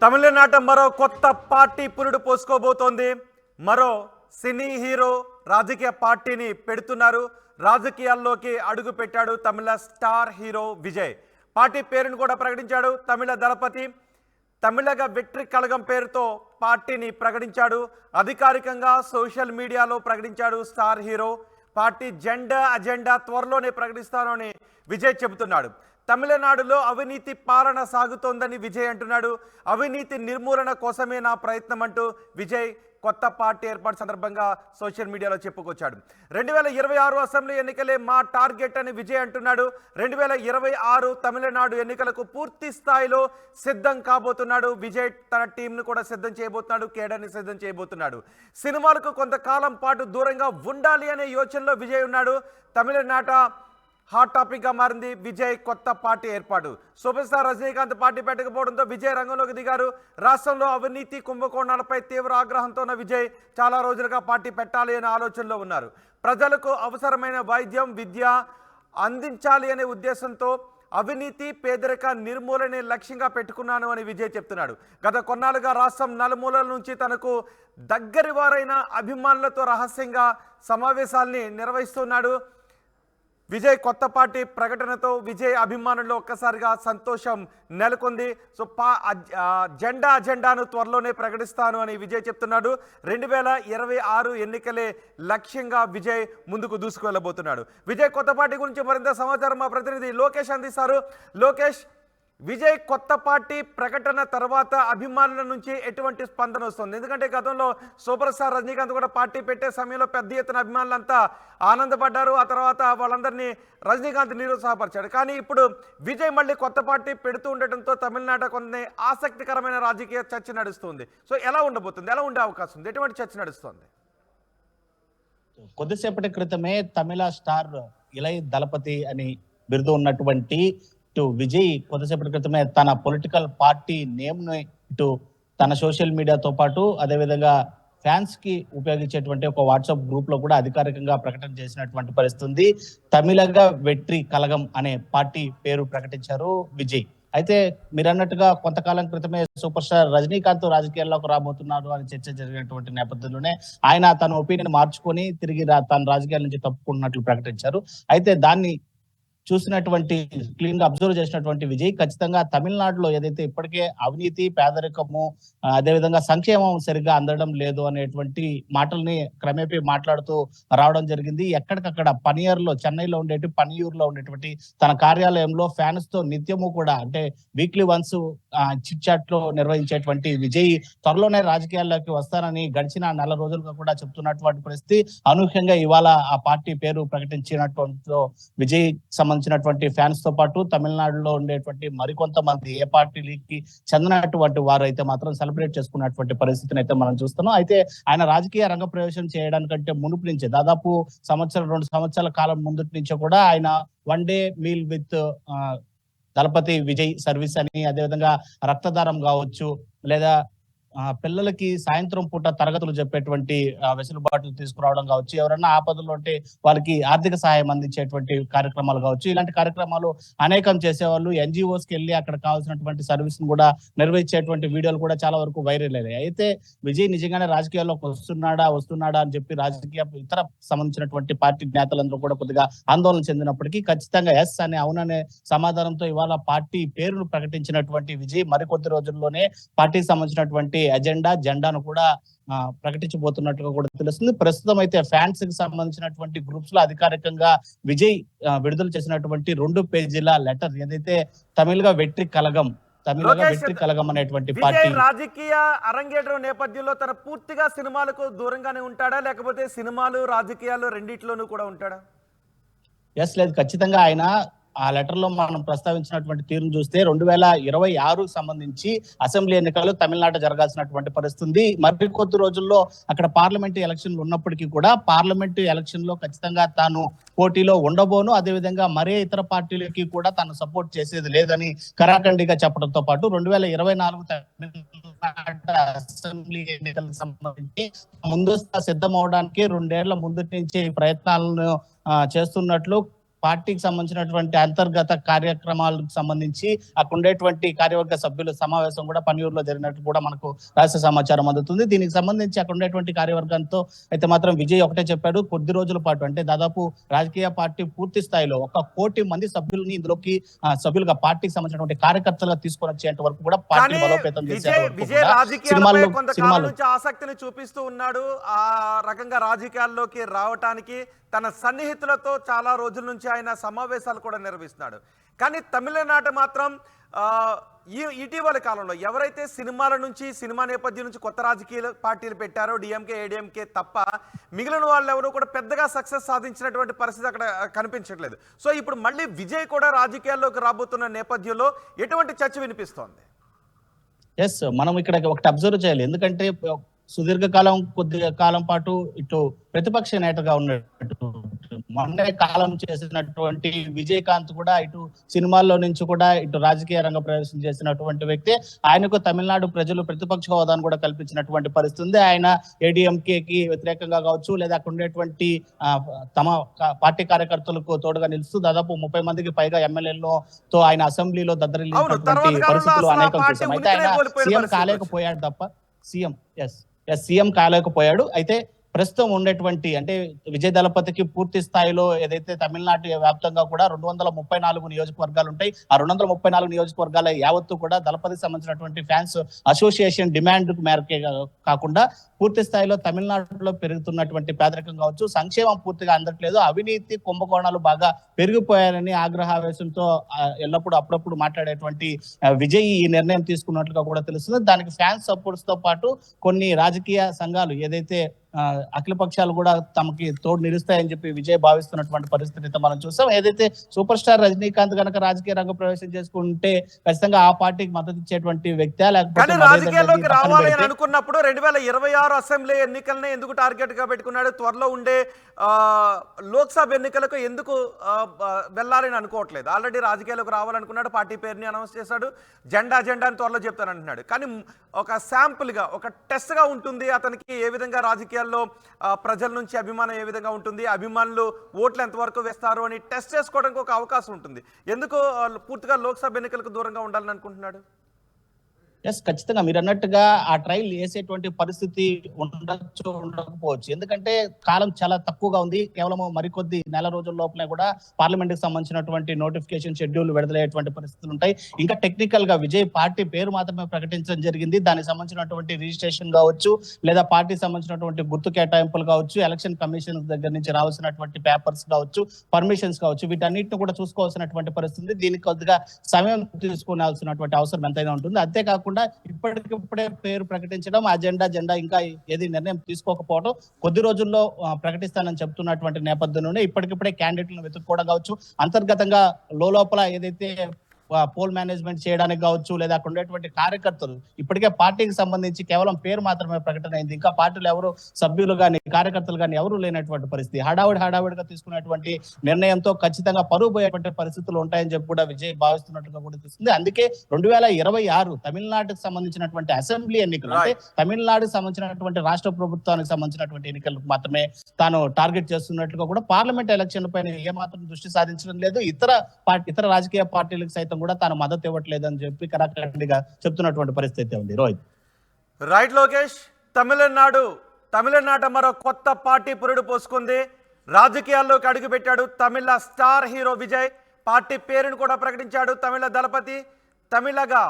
తమిళనాట మరో కొత్త పార్టీ పురుడు పోసుకోబోతోంది. మరో సినీ హీరో రాజకీయ పార్టీని పెడుతున్నారు. రాజకీయాల్లోకి అడుగు పెట్టాడు తమిళ స్టార్ హీరో విజయ్. పార్టీ పేరును కూడా ప్రకటించాడు. తమిళ దళపతి తమిళగ వెట్రి కళగం పేరుతో పార్టీని ప్రకటించాడు. అధికారికంగా సోషల్ మీడియాలో ప్రకటించాడు స్టార్ హీరో. పార్టీ అజెండా త్వరలోనే ప్రకటిస్తానని విజయ్ చెబుతున్నాడు. తమిళనాడులో అవినీతి పాలన సాగుతోందని విజయ్ అంటున్నాడు. అవినీతి నిర్మూలన కోసమే నా ప్రయత్నం అంటూ విజయ్ కొత్త పార్టీ ఏర్పాటు సందర్భంగా సోషల్ మీడియాలో చెప్పుకొచ్చాడు. 2026 అసెంబ్లీ ఎన్నికలే మా టార్గెట్ అని విజయ్ అంటున్నాడు. 2026 తమిళనాడు ఎన్నికలకు పూర్తి స్థాయిలో సిద్ధం కాబోతున్నాడు. విజయ్ తన టీంను కూడా సిద్ధం చేయబోతున్నాడు, కేడర్ని సిద్ధం చేయబోతున్నాడు. సినిమాలకు కొంతకాలం పాటు దూరంగా ఉండాలి అనే యోచనలో విజయ్ ఉన్నాడు. తమిళనాట హాట్ టాపిక్గా మారింది విజయ్ కొత్త పార్టీ ఏర్పాటు. సూపర్ స్టార్ రజనీకాంత్ పార్టీ పెట్టకపోవడంతో విజయ్ రంగంలోకి దిగారు. రాష్ట్రంలో అవినీతి కుంభకోణాలపై తీవ్ర ఆగ్రహంతో ఉన్న విజయ్ చాలా రోజులుగా పార్టీ పెట్టాలి అనే ఆలోచనలో ఉన్నారు. ప్రజలకు అవసరమైన వైద్యం, విద్య అందించాలి అనే ఉద్దేశంతో అవినీతి, పేదరిక నిర్మూలనే లక్ష్యంగా పెట్టుకున్నాను అని విజయ్ చెప్తున్నాడు. గత కొన్నాళ్ళుగా రాష్ట్రం నలుమూలల నుంచి తనకు దగ్గరి వారైన అభిమానులతో రహస్యంగా సమావేశాల్ని నిర్వహిస్తున్నాడు. విజయ్ కొత్త పార్టీ ప్రకటనతో విజయ్ అభిమానుల్లో ఒక్కసారిగా సంతోషం నెలకొంది. సో అజెండాను త్వరలోనే ప్రకటిస్తాను అని విజయ్ చెప్తున్నాడు. 2026 ఎన్నికలే లక్ష్యంగా విజయ్ ముందుకు దూసుకువెళ్ళబోతున్నాడు. విజయ్ కొత్త పార్టీ గురించి మరింత సమాచారం మా ప్రతినిధి లోకేష్ అందిస్తారు. లోకేష్, విజయ్ కొత్త పార్టీ ప్రకటన తర్వాత అభిమానుల నుంచి ఎటువంటి స్పందన వస్తుంది? ఎందుకంటే గతంలో సూపర్ స్టార్ రజనీకాంత్ కూడా పార్టీ పెట్టే సమయంలో పెద్ద ఎత్తున అభిమానులంతా ఆనందపడ్డారు. ఆ తర్వాత వాళ్ళందరినీ రజనీకాంత్ నిరుత్సాహపరిచాడు. కానీ ఇప్పుడు విజయ్ మళ్ళీ కొత్త పార్టీ పెడుతూ ఉండటంతో తమిళనాట కొన్ని ఆసక్తికరమైన రాజకీయ చర్చ నడుస్తుంది. సో ఎలా ఉండబోతుంది? ఎలా ఉండే అవకాశం ఉంది? ఎటువంటి చర్చ నడుస్తుంది? కొద్దిసేపటి క్రితమే తమిళ స్టార్ ఇళయ దళపతి అని బిరుదు ఉన్నటువంటి విజయ్ కొద్దిసేపటి క్రితమే తన పొలిటికల్ పార్టీ నేమ్ ను ఇటు తన సోషల్ మీడియాతో పాటు అదేవిధంగా ఫ్యాన్స్ కి ఉపయోగించేటువంటి ఒక వాట్సాప్ గ్రూప్ లో కూడా అధికారికంగా ప్రకటన చేసినటువంటి పరిస్థితి. తమిళగ వెట్రి కళగం అనే పార్టీ పేరు ప్రకటించారు విజయ్. అయితే మీరు అన్నట్టుగా కొంతకాలం క్రితమే సూపర్ స్టార్ రజనీకాంత్ రాజకీయాల్లోకి రాబోతున్నారు అని చర్చ జరిగినటువంటి నేపథ్యంలోనే ఆయన తన ఒపీనియన్ మార్చుకొని తిరిగి తన రాజకీయాల నుంచి తప్పుకున్నట్లు ప్రకటించారు. అయితే దాన్ని చూసినటువంటి క్లీన్ గా అబ్జర్వ్ చేసినటువంటి విజయ్ ఖచ్చితంగా తమిళనాడులో ఏదైతే ఇప్పటికే అవినీతి, పేదరికము, అదేవిధంగా సంక్షేమం సరిగ్గా అందడం లేదు అనేటువంటి మాటల్ని క్రమేపీ మాట్లాడుతూ రావడం జరిగింది. ఎక్కడికక్కడ పనియూర్లో, చెన్నైలో పనియూర్లో ఉండేటువంటి తన కార్యాలయంలో ఫ్యాన్స్ తో నిత్యము కూడా అంటే వీక్లీ వన్స్ చిట్ చాట్ లో నిర్వహించేటువంటి విజయ్ త్వరలోనే రాజకీయాల్లోకి వస్తానని గడిచిన నెల రోజులుగా కూడా చెప్తున్నటువంటి పరిస్థితి. అనూహ్యంగా ఇవాళ ఆ పార్టీ పేరు ప్రకటించినటువంటి విజయ్ సంబంధించినటువంటి ఫ్యాన్స్ తో పాటు తమిళనాడులో ఉండేటువంటి మరికొంతమంది ఏ పార్టీకి చెందినటువంటి వారు అయితే మాత్రం సెలబ్రేట్ చేసుకున్నటువంటి పరిస్థితిని అయితే మనం చూస్తున్నాం. అయితే ఆయన రాజకీయ రంగ ప్రవేశం చేయడానికంటే మునుపు నుంచే దాదాపు 1-2 సంవత్సరాల కాలం ముందు నుంచే కూడా ఆయన one day meal with Thalapathy Vijay service అని, అదేవిధంగా రక్తదానం కావచ్చు, లేదా పిల్లలకి సాయంత్రం పూట తరగతులు చెప్పేటువంటి వెసులుబాట్లు తీసుకురావడం కావచ్చు, ఎవరైనా ఆపదలు ఉంటే వాళ్ళకి ఆర్థిక సహాయం అందించేటువంటి కార్యక్రమాలు కావచ్చు, ఇలాంటి కార్యక్రమాలు అనేకం చేసేవాళ్ళు. NGOs కి వెళ్ళి అక్కడ కావాల్సినటువంటి సర్వీస్ ను కూడా నిర్వహించేటువంటి వీడియోలు కూడా చాలా వరకు వైరల్ అయ్యాయి. అయితే విజయ్ నిజంగానే రాజకీయాల్లోకి వస్తున్నాడా అని చెప్పి రాజకీయ ఇతర సంబంధించినటువంటి పార్టీ నేతలందరూ కూడా కొద్దిగా ఆందోళన చెందినప్పటికీ ఖచ్చితంగా ఎస్ అనే అవుననే సమాధానంతో ఇవాళ పార్టీ పేరును ప్రకటించినటువంటి విజయ్ మరికొద్ది రోజుల్లోనే పార్టీకి సంబంధించినటువంటి జెండాను కూడా ప్రకటించబోతున్నట్టుగా కూడా తెలుస్తుంది. ప్రస్తుతం అయితే ఫ్యాన్స్ కి సంబంధించినటువంటి గ్రూప్స్ లో అధికారికంగా విజయ్ విడుదల చేసినటువంటి 2 పేజీల లెటర్ ఏదైతే తమిళగా వెట్రి కళగం అనేటువంటి పార్టీ రాజకీయ అరంగేట్రం నేపథ్యంలో తన పూర్తిగా సినిమాలకు దూరంగానే ఉంటాడా, లేకపోతే సినిమాలు రాజకీయాలు రెండిట్లోనూ కూడా ఉంటాడా? ఎస్, లేదు, ఖచ్చితంగా ఆయన ఆ లెటర్ లో మనం ప్రస్తావించినటువంటి తీరును చూస్తే 2026 సంబంధించి అసెంబ్లీ ఎన్నికలు తమిళనాడు జరగాల్సినటువంటి పరిస్థితి. మరి కొద్ది రోజుల్లో అక్కడ పార్లమెంటు ఎలక్షన్లు ఉన్నప్పటికీ కూడా పార్లమెంటు ఎలక్షన్ లో ఖచ్చితంగా తాను పోటీలో ఉండబోను, అదేవిధంగా మరే ఇతర పార్టీలకి కూడా తాను సపోర్ట్ చేసేది లేదని కరాఖండిగా చెప్పడంతో పాటు 2024 అసెంబ్లీ ఎన్నికలకు సంబంధించి ముందస్తు సిద్ధం అవడానికి 2 ఏళ్ల ముందు నుంచి ప్రయత్నాలను చేస్తున్నట్లు పార్టీకి సంబంధించినటువంటి అంతర్గత కార్యక్రమాలకు సంబంధించి అక్కడ ఉండేటువంటి కార్యవర్గ సభ్యుల సమావేశం కూడా పనియూరులో జరిగినట్టు కూడా మనకు రహస్య సమాచారం అందుతుంది. దీనికి సంబంధించి అక్కడ ఉండేటువంటి కార్యవర్గంతో అయితే మాత్రం విజయ్ ఒకటే చెప్పాడు, కొద్ది రోజుల పాటు అంటే దాదాపు రాజకీయ పార్టీ పూర్తి స్థాయిలో 1 కోటి మంది సభ్యుల్ని ఇందులోకి సభ్యులుగా పార్టీకి సంబంధించినటువంటి కార్యకర్తలుగా తీసుకొని వచ్చేంత వరకు కూడా పార్టీ బలోపేతం విజయ్ రాజకీయాలపై కొంతకాలం నుంచి ఆసక్తిని చూపిస్తూ ఉన్నాడు. ఆ రకంగా రాజకీయాల్లోకి రావటానికి తన సన్నిహితులతో చాలా రోజుల నుంచి ఆయన సమావేశాలు కూడా నిర్వహిస్తున్నాడు. కానీ తమిళనాడు మాత్రం ఇటీవల కాలంలో ఎవరైతే సినిమాల నుంచి సినిమా నేపథ్యం నుంచి కొత్త రాజకీయ పార్టీలు పెట్టారో డిఎంకే ఏడిఎంకే తప్ప మిగిలిన వాళ్ళు ఎవరు కూడా పెద్దగా సక్సెస్ సాధించినటువంటి పరిస్థితి అక్కడ కనిపించట్లేదు. సో ఇప్పుడు మళ్ళీ విజయ్ కూడా రాజకీయాల్లోకి రాబోతున్న నేపథ్యంలో ఎటువంటి చర్చ వినిపిస్తోంది? ఎస్, మనం ఇక్కడ ఒకటి అబ్జర్వ్ చేయాలి. ఎందుకంటే సుదీర్ఘకాలం కొద్ది కాలం పాటు ఇటు ప్రతిపక్ష నేతగా ఉన్నట్టు మొన్నే కాలం చేసినటువంటి విజయకాంత్ కూడా ఇటు సినిమాల్లో నుంచి కూడా ఇటు రాజకీయ రంగ ప్రవేశం చేసినటువంటి వ్యక్తి. ఆయనకు తమిళనాడు ప్రజలు ప్రతిపక్ష హోదాను కూడా కల్పించినటువంటి పరిస్థితి ఉంది. ఆయన ఏడీఎంకేకి వ్యతిరేకంగా కావచ్చు లేదా అక్కడ ఉండేటువంటి తమ పార్టీ కార్యకర్తలకు తోడుగా నిలుస్తూ దాదాపు 30 మందికి పైగా ఎమ్మెల్యేలతో ఆయన అసెంబ్లీలో దద్దరిల్లినటువంటి పరిస్థితులు అనేకం చూసాం. అయితే ఆయన సీఎం కాలేకపోయాడు తప్ప సీఎం కాలేకపోయాడు. అయితే ప్రస్తుతం ఉండేటువంటి అంటే విజయ్ దళపతికి పూర్తి స్థాయిలో ఏదైతే తమిళనాడు వ్యాప్తంగా కూడా 234 నియోజకవర్గాలు ఉంటాయి. ఆ 234 నియోజకవర్గాల యావత్తు కూడా దళపతికి సంబంధించినటువంటి ఫ్యాన్స్ అసోసియేషన్ డిమాండ్ మేరకే కాకుండా పూర్తి స్థాయిలో తమిళనాడులో పెరుగుతున్నటువంటి పేదరికం కావచ్చు, సంక్షేమం పూర్తిగా అందట్లేదు, అవినీతి కుంభకోణాలు బాగా పెరిగిపోయారని ఆగ్రహావేశంతో ఎల్లప్పుడూ అప్పుడప్పుడు మాట్లాడేటువంటి విజయ్ ఈ నిర్ణయం తీసుకున్నట్లుగా కూడా తెలుస్తుంది. దానికి ఫ్యాన్స్ సపోర్ట్స్ తో పాటు కొన్ని రాజకీయ సంఘాలు ఏదైతే అఖిల పక్షాలు కూడా తమకి తోడు నిలుస్తాయని చెప్పి విజయ్ భావిస్తున్నటువంటి పరిస్థితి మనం చూసాం. ఏదైతే సూపర్ స్టార్ రజనీకాంత్ కనుక రాజకీయ రంగ ప్రవేశం చేసుకుంటే ఖచ్చితంగా ఆ పార్టీకి మద్దతు ఇచ్చేటువంటి వ్యక్తి లేకపోతే రాజకీయాల్లోకి రావాలి అని అనుకున్నప్పుడు 2026 అసెంబ్లీ ఎన్నికలనే ఎందుకు టార్గెట్ గా పెట్టుకున్నాడు? త్వరలో ఉండే లోక్సభ ఎన్నికలకు ఎందుకు వెళ్ళాలని అనుకోవట్లేదు? ఆల్రెడీ రాజకీయాలకు రావాలనుకున్నాడు, పార్టీ పేరుని అనౌన్స్ చేశాడు, జెండా అని త్వరలో చెప్తానంటున్నాడు. కానీ ఒక శాంపుల్ గా ఒక టెస్ట్ గా ఉంటుంది అతనికి ఏ విధంగా రాజకీయాల్లో ప్రజల నుంచి అభిమానం ఏ విధంగా ఉంటుంది, అభిమానులు ఓట్లు ఎంతవరకు వేస్తారు అని టెస్ట్ చేసుకోవడానికి ఒక అవకాశం ఉంటుంది. ఎందుకు పూర్తిగా లోక్సభ ఎన్నికలకు దూరంగా ఉండాలని అనుకుంటున్నాడు? ఎస్, ఖచ్చితంగా మీరు అన్నట్టుగా ఆ ట్రయల్ వేసేటువంటి పరిస్థితి ఉండొచ్చు ఉండకపోవచ్చు. ఎందుకంటే కాలం చాలా తక్కువగా ఉంది. కేవలం మరికొద్ది నెల రోజుల లోపలే కూడా పార్లమెంట్ కి సంబంధించినటువంటి నోటిఫికేషన్ షెడ్యూల్ విడుదలయ్యేటువంటి పరిస్థితులు ఉంటాయి. ఇంకా టెక్నికల్ గా విజయ్ పార్టీ పేరు మాత్రమే ప్రకటించడం జరిగింది. దానికి సంబంధించినటువంటి రిజిస్ట్రేషన్ కావచ్చు లేదా పార్టీకి సంబంధించినటువంటి గుర్తు కేటాయింపులు కావచ్చు, ఎలక్షన్ కమిషన్ దగ్గర నుంచి రావాల్సినటువంటి పేపర్స్ కావచ్చు, పర్మిషన్స్ కావచ్చు, వీటన్నిటిని కూడా చూసుకోవాల్సినటువంటి పరిస్థితి. దీనికి కొద్దిగా సమయం తీసుకోవాల్సినటువంటి అవసరం ఎంతైనా ఉంటుంది. అంతేకాకుండా ఇప్పటికిప్పుడే పేరు ప్రకటించడం, అజెండా ఇంకా ఏది నిర్ణయం తీసుకోకపోవడం, కొద్ది రోజుల్లో ప్రకటిస్తానని చెప్తున్నటువంటి నేపథ్యంలోనే ఇప్పటికిప్పుడే క్యాండిడేట్లను వెతుక్కోవడం కావచ్చు, అంతర్గతంగా లోపల ఏదైతే పోల్ మేనేజ్మెంట్ చేయడానికి కావచ్చు లేదా అక్కడ ఉండేటువంటి కార్యకర్తలు ఇప్పటికే పార్టీకి సంబంధించి కేవలం పేరు మాత్రమే ప్రకటన అయింది. ఇంకా పార్టీలు ఎవరు సభ్యులు కానీ కార్యకర్తలు కానీ ఎవరు లేనటువంటి పరిస్థితి. హడావిడిగా తీసుకున్నటువంటి నిర్ణయంతో ఖచ్చితంగా పరువు పోయేటువంటి పరిస్థితులు ఉంటాయని చెప్పి కూడా విజయ్ భావిస్తున్నట్టుగా కూడా తెలుస్తుంది. అందుకే 2026 తమిళనాడుకు సంబంధించినటువంటి అసెంబ్లీ ఎన్నికలు అంటే తమిళనాడుకు సంబంధించినటువంటి రాష్ట్ర ప్రభుత్వానికి సంబంధించినటువంటి ఎన్నికలకు మాత్రమే తాను టార్గెట్ చేస్తున్నట్టుగా కూడా పార్లమెంట్ ఎలక్షన్ పైన ఏమాత్రం దృష్టి సాధించడం లేదు. ఇతర రాజకీయ పార్టీలకు సైతం కూడా తాను మద్దతు ఇవ్వట్లేదని చెప్పి కరాఖండిగా చెప్తున్నటువంటి పరిస్థితి ఉంది. రోహిత్ రైట్. లోకేష్, తమిళనాడు మరో కొత్త పార్టీ పురుడు పోసుకుంది. రాజకీయాల్లోకి అడుగుపెట్టాడు తమిళ స్టార్ హీరో విజయ్. పార్టీ పేరును కూడా ప్రకటించాడు. తమిళ దళపతి తమిళగా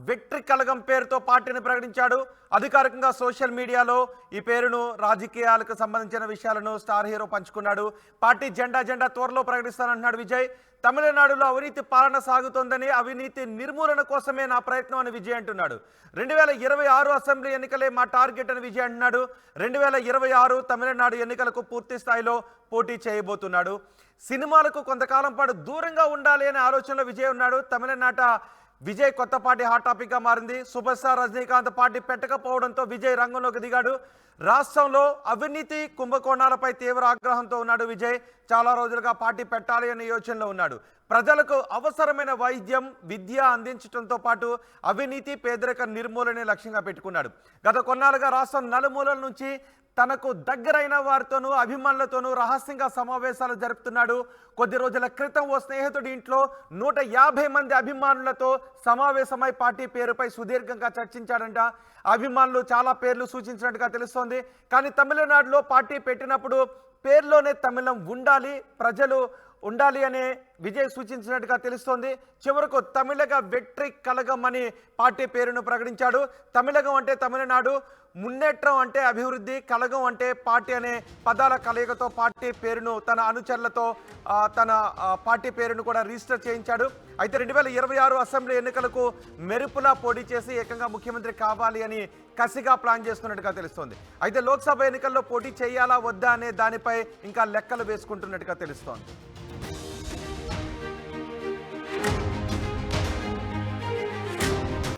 విక్టరీ కళగం పేరుతో పార్టీని ప్రకటించాడు. అధికారికంగా సోషల్ మీడియాలో ఈ పేరును రాజకీయాలకు సంబంధించిన విషయాలను స్టార్ హీరో పంచుకున్నాడు. పార్టీ జెండా త్వరలో ప్రకటిస్తానంటున్నాడు విజయ్. తమిళనాడులో అవినీతి పాలన సాగుతోందని, అవినీతి నిర్మూలన కోసమే నా ప్రయత్నం అని విజయ్ అంటున్నాడు. 2026 అసెంబ్లీ ఎన్నికలే మా టార్గెట్ అని విజయ్ అంటున్నాడు. 2026 తమిళనాడు ఎన్నికలకు పూర్తి స్థాయిలో పోటీ చేయబోతున్నాడు. సినిమాలకు కొంతకాలం పాటు దూరంగా ఉండాలి అనే ఆలోచనలో విజయ్ ఉన్నాడు. తమిళనాట విజయ్ కొత్త పార్టీ హాట్ టాపిక్ గా మారింది. సూపర్ స్టార్ రజనీకాంత్ పార్టీ పెట్టకపోవడంతో విజయ్ రంగంలోకి దిగాడు. రాష్ట్రంలో అవినీతి కుంభకోణాలపై తీవ్ర ఆగ్రహంతో ఉన్నాడు విజయ్. చాలా రోజులుగా పార్టీ పెట్టాలి అనే యోచనలో ఉన్నాడు. ప్రజలకు అవసరమైన వైద్యం, విద్య అందించడంతో పాటు అవినీతి, పేదరిక నిర్మూలనే లక్ష్యంగా పెట్టుకున్నాడు. గత కొన్నాళ్ళుగా రాష్ట్రం నలుమూలల నుంచి తనకు దగ్గరైన వారితోనూ అభిమానులతోనూ రహస్యంగా సమావేశాలు జరుపుతున్నాడు. కొద్ది రోజుల క్రితం ఓ స్నేహితుడి ఇంట్లో 150 మంది అభిమానులతో సమావేశమై పార్టీ పేరుపై సుదీర్ఘంగా చర్చించాడంట. అభిమానులు చాలా పేర్లు సూచించినట్టుగా తెలుస్తోంది. కానీ తమిళనాడులో పార్టీ పెట్టినప్పుడు పేర్లోనే తమిళం ఉండాలి, ప్రజలు ఉండాలి అనే విజయ్ సూచించినట్టుగా తెలుస్తోంది. చివరకు తమిళగ వెట్రి కలగం అని పార్టీ పేరును ప్రకటించాడు. తమిళగం అంటే తమిళనాడు, మున్నేట్రం అంటే అభివృద్ధి, కలగం అంటే పార్టీ అనే పదాల కలయికతో పార్టీ పేరును తన అనుచరులతో తన పార్టీ పేరును కూడా రిజిస్టర్ చేయించాడు. అయితే 2026 అసెంబ్లీ ఎన్నికలకు మెరుపులా పోటీ చేసి ఏకంగా ముఖ్యమంత్రి కావాలి అని కసిగా ప్లాన్ చేస్తున్నట్టుగా తెలుస్తోంది. అయితే లోక్సభ ఎన్నికల్లో పోటీ చేయాలా వద్దా అనే దానిపై ఇంకా లెక్కలు వేసుకుంటున్నట్టుగా తెలుస్తోంది.